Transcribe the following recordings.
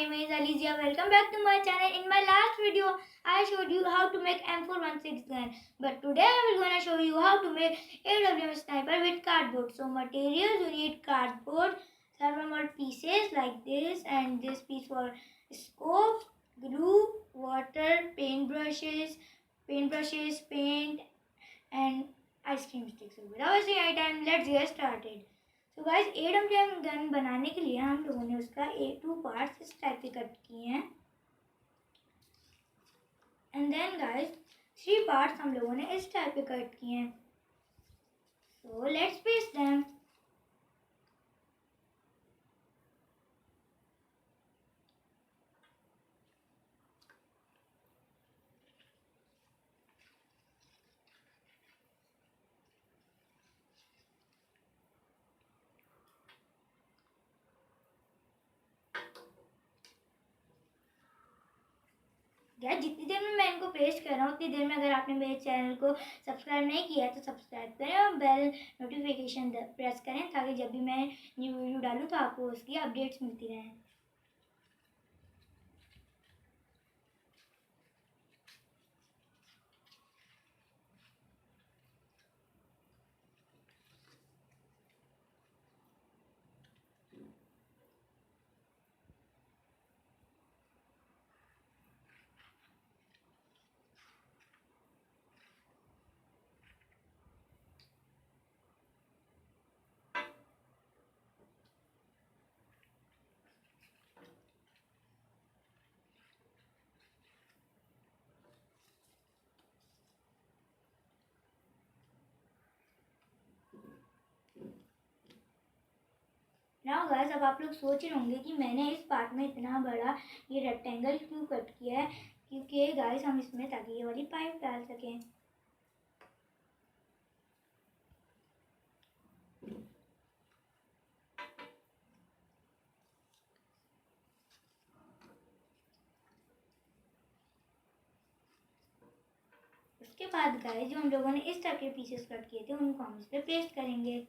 name is Alizia. Welcome back to my channel. In my last video, I showed you how to make M416 gun. But today I will gonna show you how to make AWM sniper with cardboard. So materials, you need cardboard, thermal pieces like this, and this piece for scope, glue, water, paint, and ice cream sticks. So without wasting any time, let's get started. तो guys AWM gun बनाने के लिए हम लोगों ने उसका 2 parts इस type के कट किए हैं एंड देन गाइस 3 पार्ट्स हम लोगों ने इस टाइप के कट किए हैं. So let's paste them. यार जितनी देर में मैं इनको पेस्ट कर रहा हूँ उतनी देर में अगर आपने मेरे चैनल को सब्सक्राइब नहीं किया है तो सब्सक्राइब करें और बेल नोटिफिकेशन प्रेस करें ताकि जब भी मैं न्यू वीडियो डालूँ तो आपको उसकी अपडेट्स मिलती रहें. नाउ गाइस अब आप लोग सोच रहे होंगे कि मैंने इस पार्ट में इतना बड़ा ये रेक्टेंगल क्यों कट किया है, क्योंकि गाइस हम इसमें ताकि ये वाली पाइप डाल सकें. उसके बाद गाइस जो हम लोगों ने इस टाइप के पीसेस कट किए थे उनको हम इस पर पेस्ट करेंगे.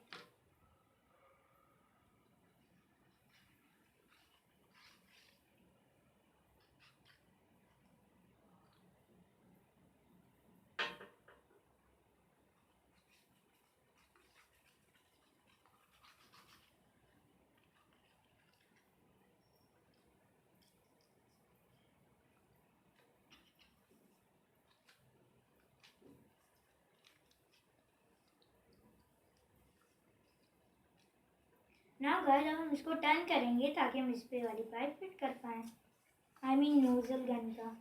नाउ गाइस अब हम इसको टर्न करेंगे ताकि हम इस पे वाली पाइप फिट कर पाएँ. आई मीन नोजल गन का.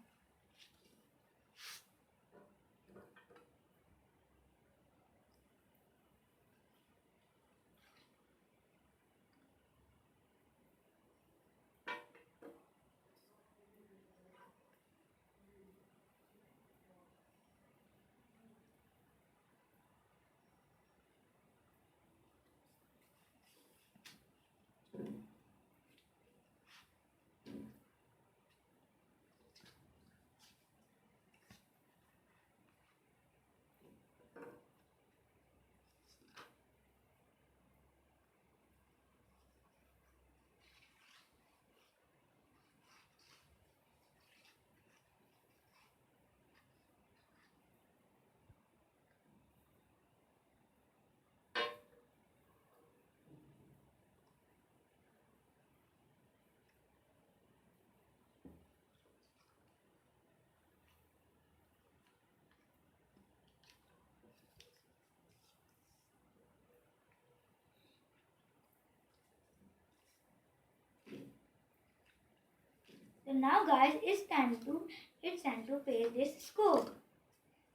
So now guys it's time to paste this scope.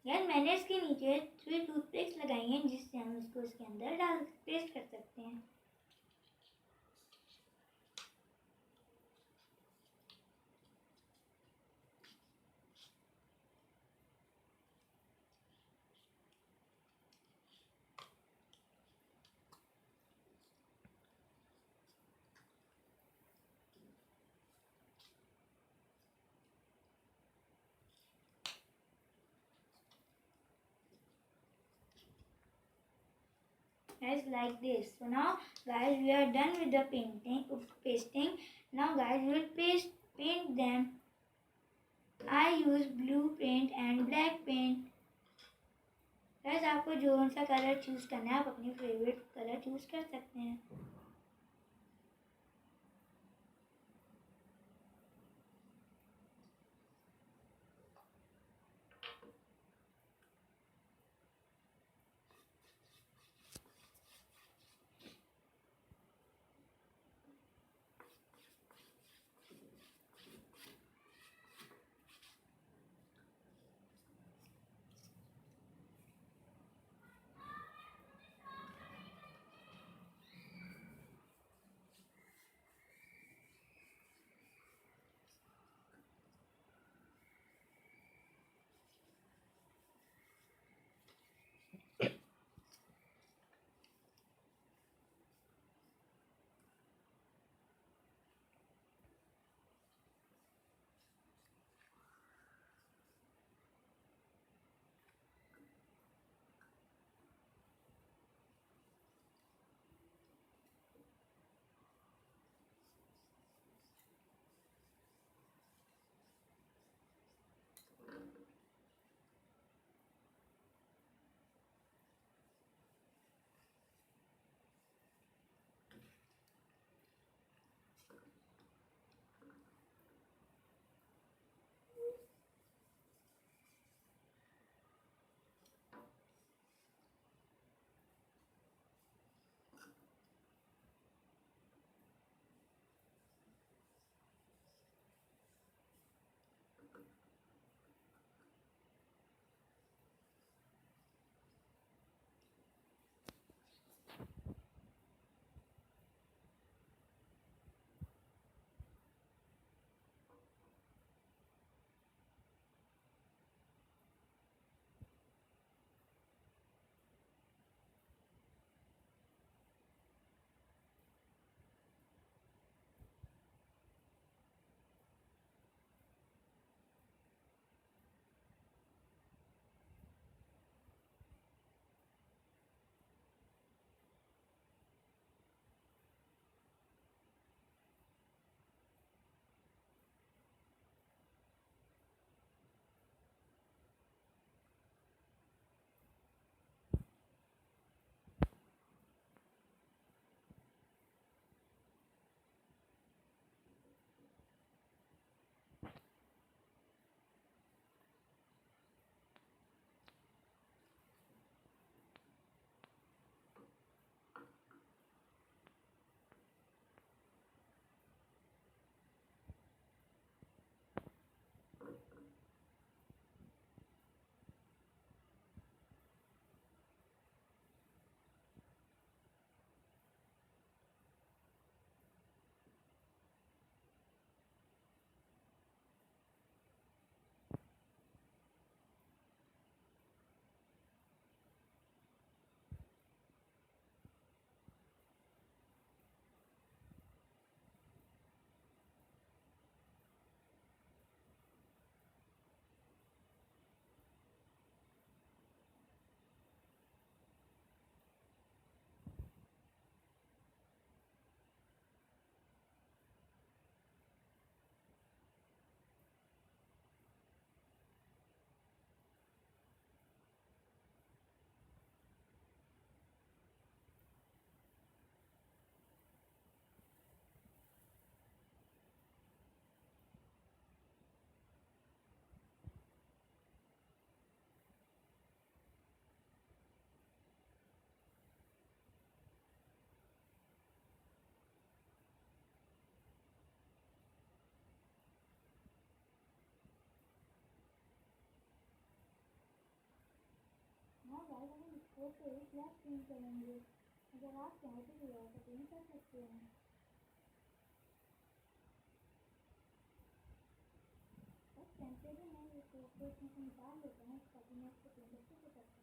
यार मैंने इसके नीचे 3 टूथपिक्स लगाई हैं जिससे हम इसको इसके अंदर डाल पेस्ट कर सकते हैं. Guys like this. So now guys we are done with the pasting. Now guys we will paint them. I use blue paint and black paint. Guys आपको जो सा कलर चूज करना है आप अपनी फेवरेट कलर चूज कर सकते हैं. हाँ गाइस हम इसको पे ब्लैक पेंट करेंगे. अगर आप चाहें तो ये ऐसा पेंट कर सकते हैं. बस टेम्परेरी मैं इसको इसमें से निकाल लेता हूँ ताकि मैं इसको पेंट अच्छे से कर सकूँ.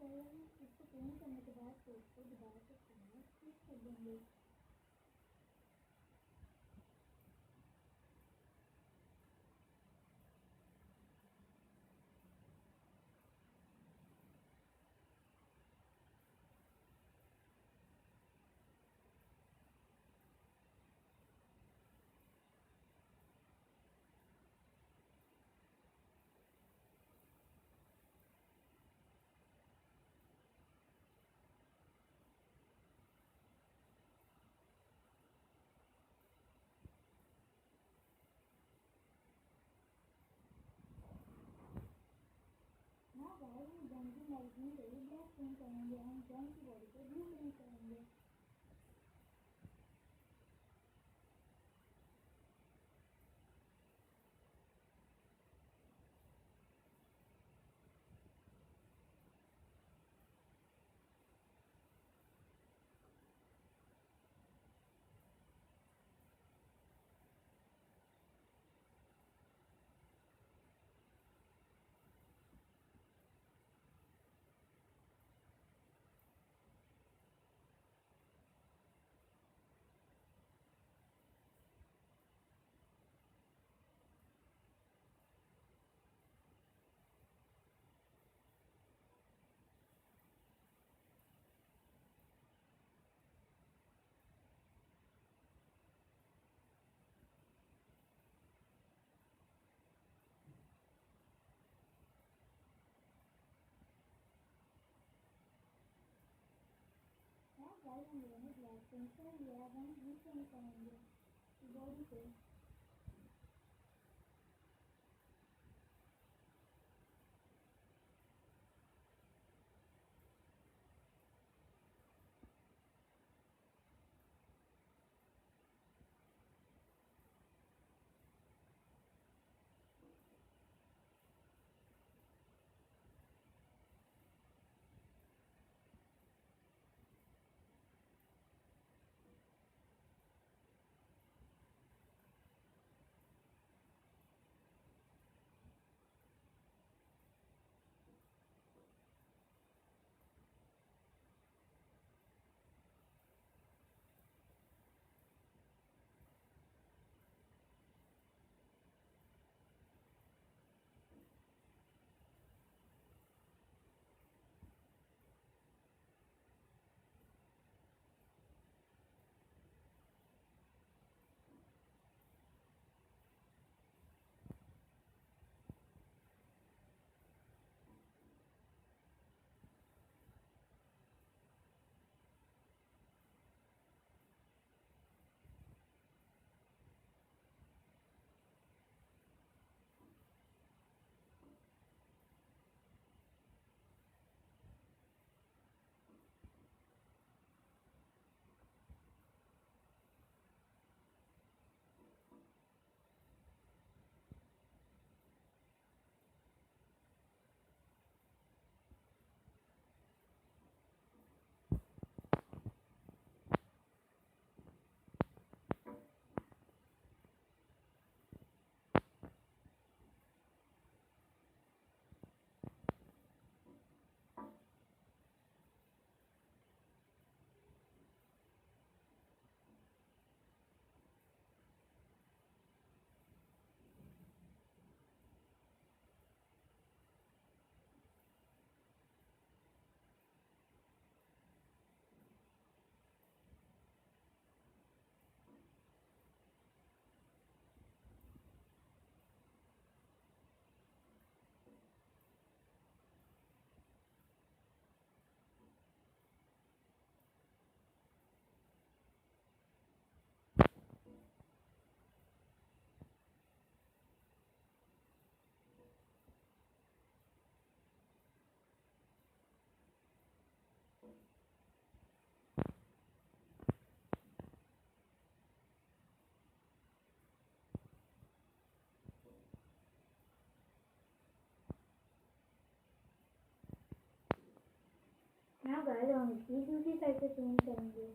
गाइस इसको पेन करने के बाद तो उसको दोबारा से ठीक कर देंगे। हाँ गाइस हम जन की मैगजीन से ही ब्लैक पेंट करेंगे, हम जन की बॉडी पे ब्लू पेंट करेंगे। हाँ गाइस हम लोगों ने ब्लैक पेंट कर लिया, अब हम ब्लू पेंट करेंगे बॉडी पे। now guys हम इसकी दूसरी साइड से पेंट करेंगे।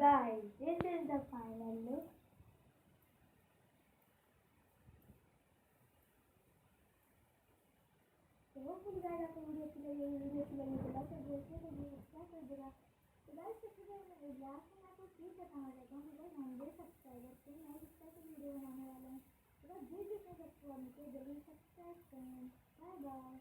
guys, this is the final look. तो hopefully guys आपको वीडियो अच्छी लगी तो लाइक कर दो, शेयर कर दो, सब्सक्राइब कर देगा। तो गाइस सबसे पहले मैं लास्ट में आपको चीज़ बताना चाहता हूँ कि गाइस 100 सब्सक्राइबर थे, मैं स्पेशल वीडियो बनाने वाला हूँ। तो गाइस जिस जिसने सब्सक्राइब किया जल्दी सब्सक्राइब करें। Bye bye.